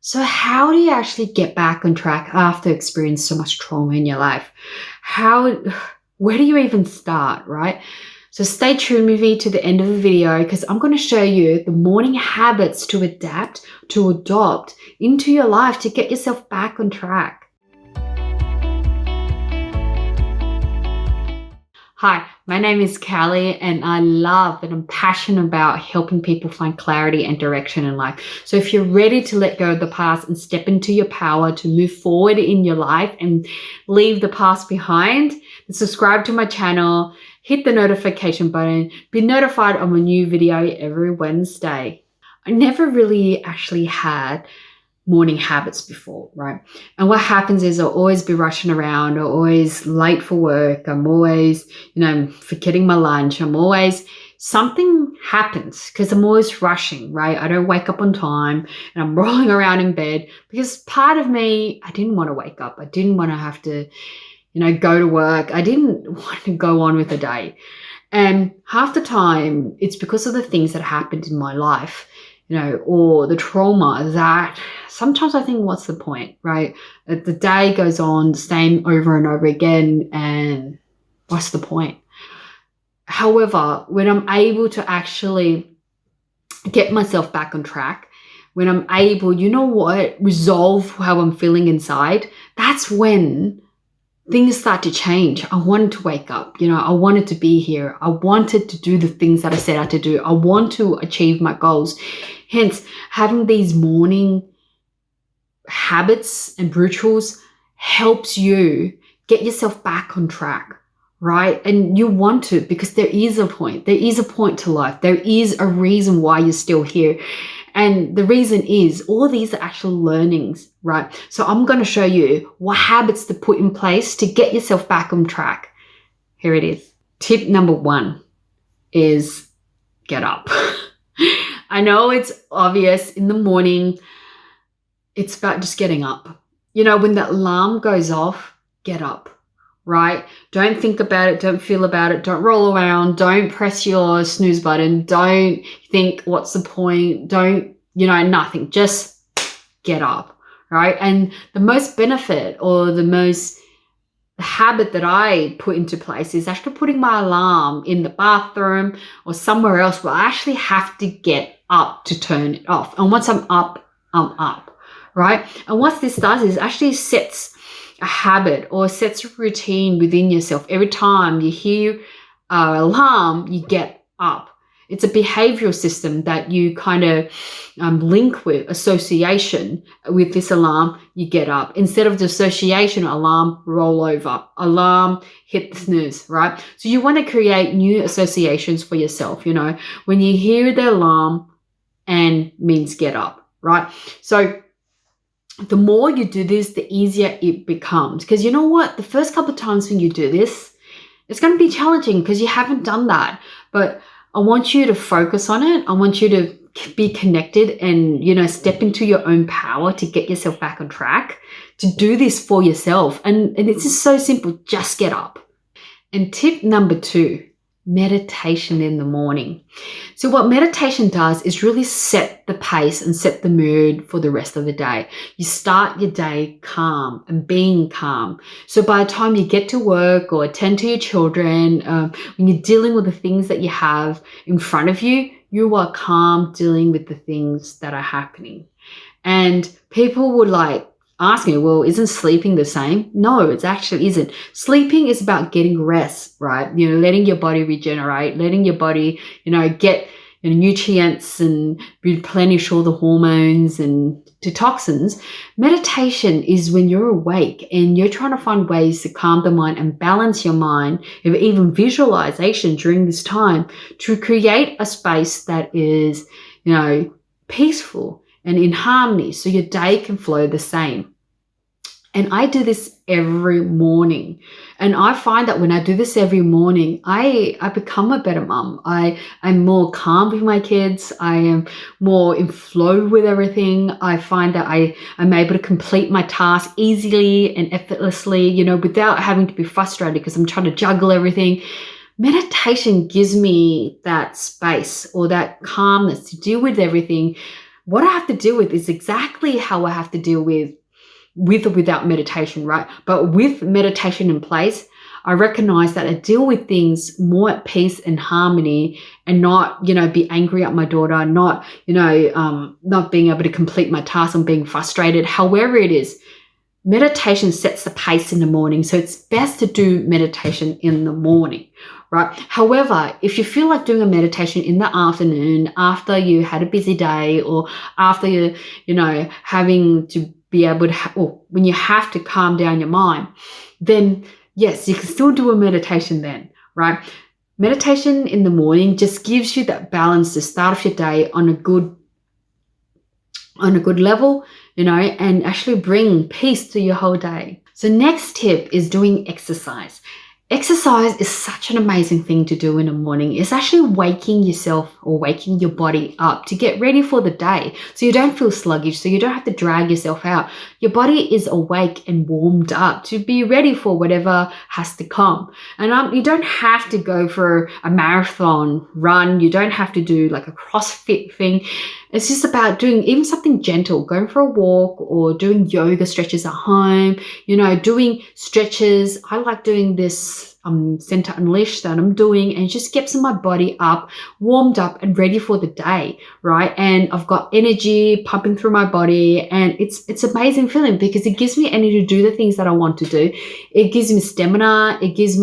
So how do you actually get back on track after experiencing so much trauma in your life? How, where do you even start, right? So stay tuned with me to the end of the video because I'm going to show you the morning habits to adapt, to adopt into your life to get yourself back on track. Hi, my name is Callie and I love and I'm passionate about helping people find clarity and direction in life. So if you're ready to let go of the past and step into your power to move forward in your life and leave the past behind, subscribe to my channel, hit the notification button, be notified of a new video every Wednesday. I never really actually had morning habits before, right? And what happens is I'll always be rushing around, I'm always late for work, I'm always, forgetting my lunch, something happens because I'm always rushing, right? I don't wake up on time and I'm rolling around in bed because part of me, I didn't want to wake up. I didn't want to have to, go to work. I didn't want to go on with the day. And half the time it's because of the things that happened in my life, or the trauma that sometimes I think, what's the point, right? The day goes on the same over and over again, and what's the point? However, when I'm able to actually get myself back on track, when I'm able, resolve how I'm feeling inside, that's when things start to change. I wanted to wake up, I wanted to be here. I wanted to do the things that I set out to do. I want to achieve my goals. Hence, having these morning habits and rituals helps you get yourself back on track, right? And you want to, because there is a point. There is a point to life. There is a reason why you're still here. And the reason is all these are actual learnings, right? So I'm going to show you what habits to put in place to get yourself back on track. Here it is. Tip number 1 is get up. I know it's obvious in the morning. It's about just getting up. When that alarm goes off, get up, right? Don't think about it. Don't feel about it. Don't roll around. Don't press your snooze button. Don't think, what's the point? Don't, nothing. Just get up, right? And the most benefit or the habit that I put into place is actually putting my alarm in the bathroom or somewhere else where I actually have to get up to turn it off. And once I'm up, right? And what this does is actually sets a habit or sets a routine within yourself. Every time you hear an alarm, you get up. It's a behavioral system that you kind of link with association with this alarm, you get up. Instead of the association, alarm, roll over, alarm, hit the snooze, right? So you want to create new associations for yourself, when you hear the alarm and means get up, right? So the more you do this, the easier it becomes. Because you know what? The first couple of times when you do this, it's going to be challenging because you haven't done that. But I want you to focus on it. I want you to be connected and, step into your own power to get yourself back on track, to do this for yourself. And it's just so simple. Just get up. And tip number 2, meditation in the morning. So what meditation does is really set the pace and set the mood for the rest of the day. You start your day calm and being calm. So by the time you get to work or attend to your children, when you're dealing with the things that you have in front of you, you are calm dealing with the things that are happening. And people would ask me, well, isn't sleeping the same? No, it actually isn't. Sleeping is about getting rest, right? Letting your body regenerate, letting your body, get nutrients and replenish all the hormones and toxins. Meditation is when you're awake and you're trying to find ways to calm the mind and balance your mind, even visualization during this time, to create a space that is, peaceful and in harmony, so your day can flow the same. And I do this every morning. And I find that when I do this every morning, I become a better mum. I'm more calm with my kids. I am more in flow with everything. I find that I'm able to complete my task easily and effortlessly, without having to be frustrated because I'm trying to juggle everything. Meditation gives me that space or that calmness to deal with everything what I have to deal with is exactly how I have to deal with or without meditation, right? But with meditation in place, I recognize that I deal with things more at peace and harmony, and not, be angry at my daughter, not, not being able to complete my task and being frustrated. However it is, meditation sets the pace in the morning. So it's best to do meditation in the morning, right? However, if you feel like doing a meditation in the afternoon after you had a busy day, or after having to be able to, or when you have to calm down your mind, then yes, you can still do a meditation then, right? Meditation in the morning just gives you that balance to start off your day on a good level, and actually bring peace to your whole day. So next tip is doing exercise. Exercise is such an amazing thing to do in the morning. It's actually waking yourself or waking your body up to get ready for the day, so you don't feel sluggish, so you don't have to drag yourself out. Your body is awake and warmed up to be ready for whatever has to come. And you don't have to go for a marathon run. You don't have to do like a CrossFit thing. It's just about doing even something gentle, going for a walk or doing yoga stretches at home, doing stretches. I like doing this center unleash that I'm doing, and it just gets my body up, warmed up and ready for the day, right? And I've got energy pumping through my body, and it's amazing feeling because it gives me energy to do the things that I want to do. It gives me stamina. It gets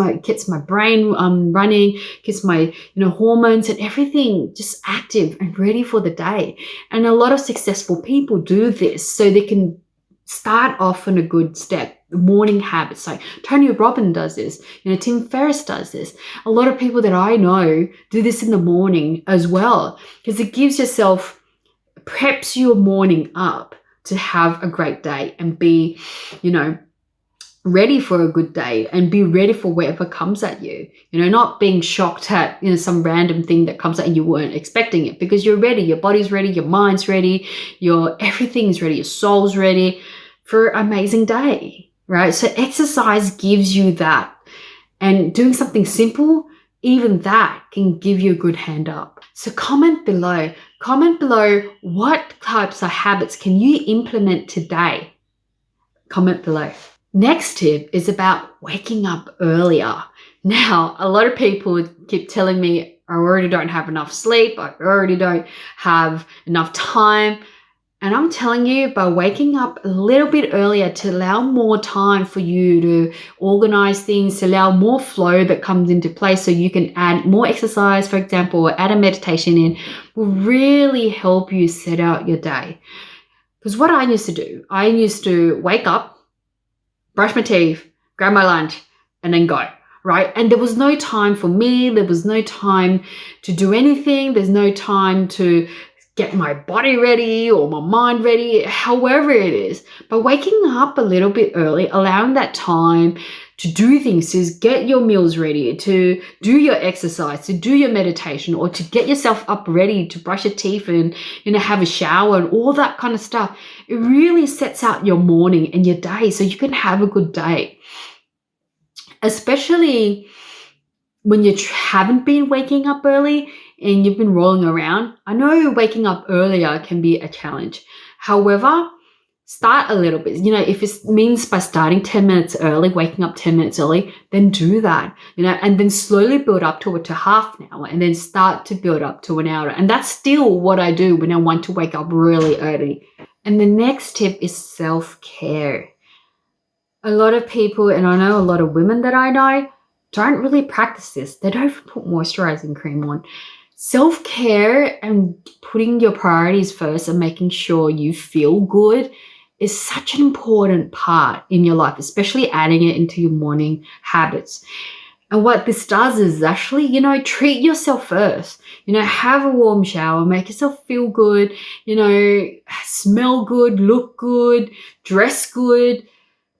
my brain running, gets my hormones and everything just active and ready for the day. And a lot of successful people do this so they can start off on a good step. Morning habits, like Tony Robbins does this, Tim Ferriss does this. A lot of people that I know do this in the morning as well, because it preps your morning up to have a great day and be, ready for a good day and be ready for whatever comes at you, not being shocked at, some random thing that comes at and you weren't expecting it, because you're ready. Your body's ready, your mind's ready, everything's ready, your soul's ready for an amazing day, right? So exercise gives you that, and doing something simple, even that can give you a good hand up. So comment below what types of habits can you implement today. Comment below. Next tip is about waking up earlier. Now, a lot of people keep telling me, I already don't have enough sleep, I already don't have enough time. And I'm telling you, by waking up a little bit earlier to allow more time for you to organize things, to allow more flow that comes into place, so you can add more exercise, for example, or add a meditation in, will really help you set out your day. Because what I used to do, I used to wake up, brush my teeth, grab my lunch, and then go, right? And there was no time for me. There was no time to do anything. There's no time to get my body ready or my mind ready, however it is. But waking up a little bit early, allowing that time to do things, to get your meals ready, to do your exercise, to do your meditation, or to get yourself up ready to brush your teeth and have a shower and all that kind of stuff. It really sets out your morning and your day so you can have a good day. Especially when you haven't been waking up early and you've been rolling around. I know waking up earlier can be a challenge. However, start a little bit. If it means by starting 10 minutes early, waking up 10 minutes early, then do that, and then slowly build up to half an hour, and then start to build up to an hour. And that's still what I do when I want to wake up really early. And the next tip is self-care. A lot of people, and I know a lot of women that I know, don't really practice this. They don't put moisturizing cream on. Self-care and putting your priorities first and making sure you feel good is such an important part in your life, especially adding it into your morning habits. And what this does is actually, treat yourself first. Have a warm shower, make yourself feel good, smell good, look good, dress good,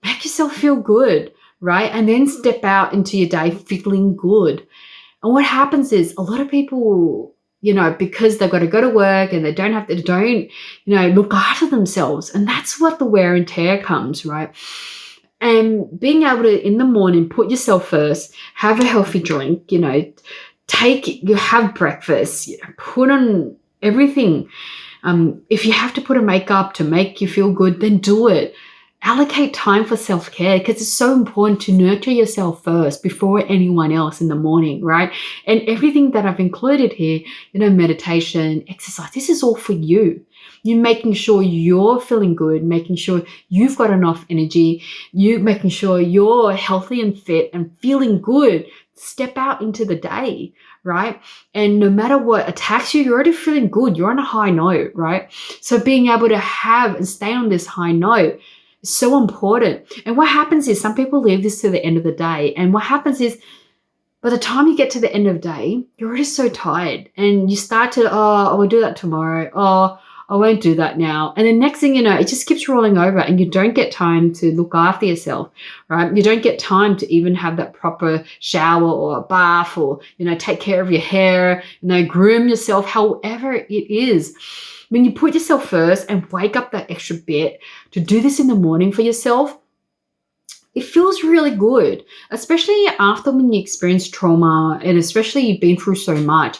make yourself feel good, right? And then step out into your day feeling good. And what happens is a lot of people, because they've got to go to work and they don't look after themselves. And that's what the wear and tear comes, right? And being able to, in the morning, put yourself first, have a healthy drink, have breakfast, put on everything, If you have to put a makeup to make you feel good, then do it. Allocate time for self-care because it's so important to nurture yourself first before anyone else in the morning, right? And everything that I've included here, meditation, exercise, this is all for you. You making sure you're feeling good, making sure you've got enough energy, you making sure you're healthy and fit and feeling good. Step out into the day, right? And no matter what attacks you, you're already feeling good. You're on a high note, right? So being able to have and stay on this high note, so important. And what happens is some people leave this to the end of the day. And what happens is by the time you get to the end of the day, you're already so tired and you start to, I will do that tomorrow. Oh, I won't do that now. And the next thing you know, it just keeps rolling over and you don't get time to look after yourself, right? You don't get time to even have that proper shower or a bath or, take care of your hair, groom yourself, however it is. When you put yourself first and wake up that extra bit to do this in the morning for yourself, it feels really good, especially after when you experience trauma and especially you've been through so much.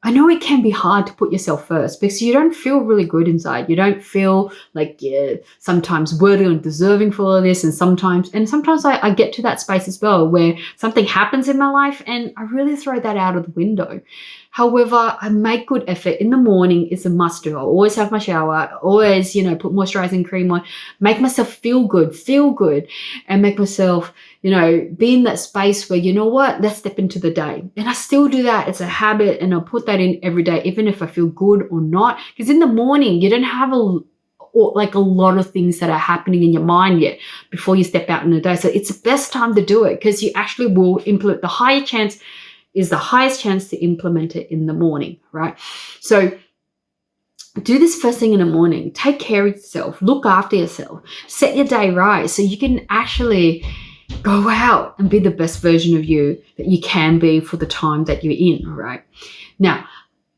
I know it can be hard to put yourself first because you don't feel really good inside. You don't feel like you're sometimes worthy and deserving for all of this. And sometimes I get to that space as well where something happens in my life and I really throw that out of the window. However, I make good effort. In the morning, it's a must do. I always have my shower, always, put moisturizing cream on, make myself feel good and make myself, be in that space where, let's step into the day. And I still do that. It's a habit and I'll put that in every day, even if I feel good or not. Because in the morning, you don't have a lot of things that are happening in your mind yet before you step out in the day. So it's the best time to do it because you actually will implement. The highest chance to implement it in the morning, right? So do this first thing in the morning. Take care of yourself. Look after yourself. Set your day right so you can actually go out and be the best version of you that you can be for the time that you're in, right? Now,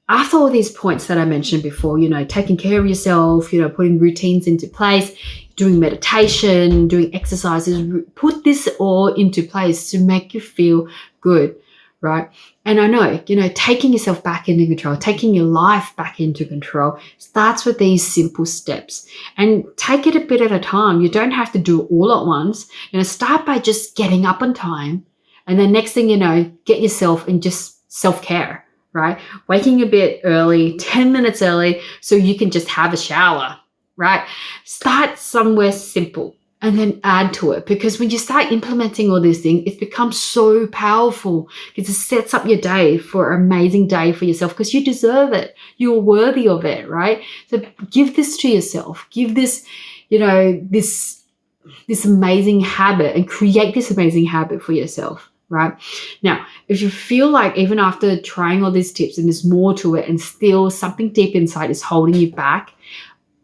after all these points that I mentioned before, taking care of yourself, putting routines into place, doing meditation, doing exercises, put this all into place to make you feel good, right? And I know, taking yourself back into control, taking your life back into control starts with these simple steps and take it a bit at a time. You don't have to do it all at once. Start by just getting up on time. And then next thing you know, get yourself in just self-care, right? Waking a bit early, 10 minutes early, so you can just have a shower, right? Start somewhere simple. And then add to it because when you start implementing all these things, it becomes so powerful because it sets up your day for an amazing day for yourself because you deserve it. You're worthy of it, right? So give this to yourself. Give this, this amazing habit and create this amazing habit for yourself, right? Now, if you feel like even after trying all these tips and there's more to it and still something deep inside is holding you back,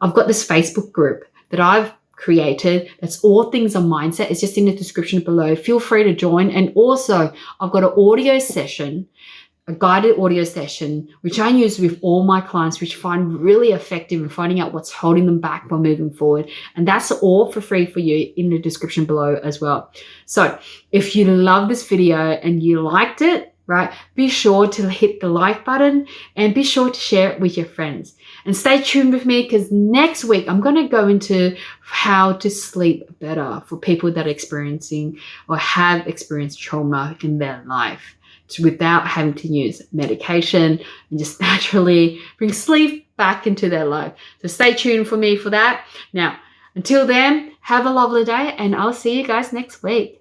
I've got this Facebook group that I've created. That's all things on mindset. It's just in the description below. Feel free to join. And also I've got an audio session, a guided audio session, which I use with all my clients, which I find really effective in finding out what's holding them back while moving forward. And that's all for free for you in the description below as well. So if you love this video and you liked it, right, be sure to hit the like button and be sure to share it with your friends. And stay tuned with me because next week I'm going to go into how to sleep better for people that are experiencing or have experienced trauma in their life without having to use medication and just naturally bring sleep back into their life. So stay tuned for me for that. Now, until then, have a lovely day and I'll see you guys next week.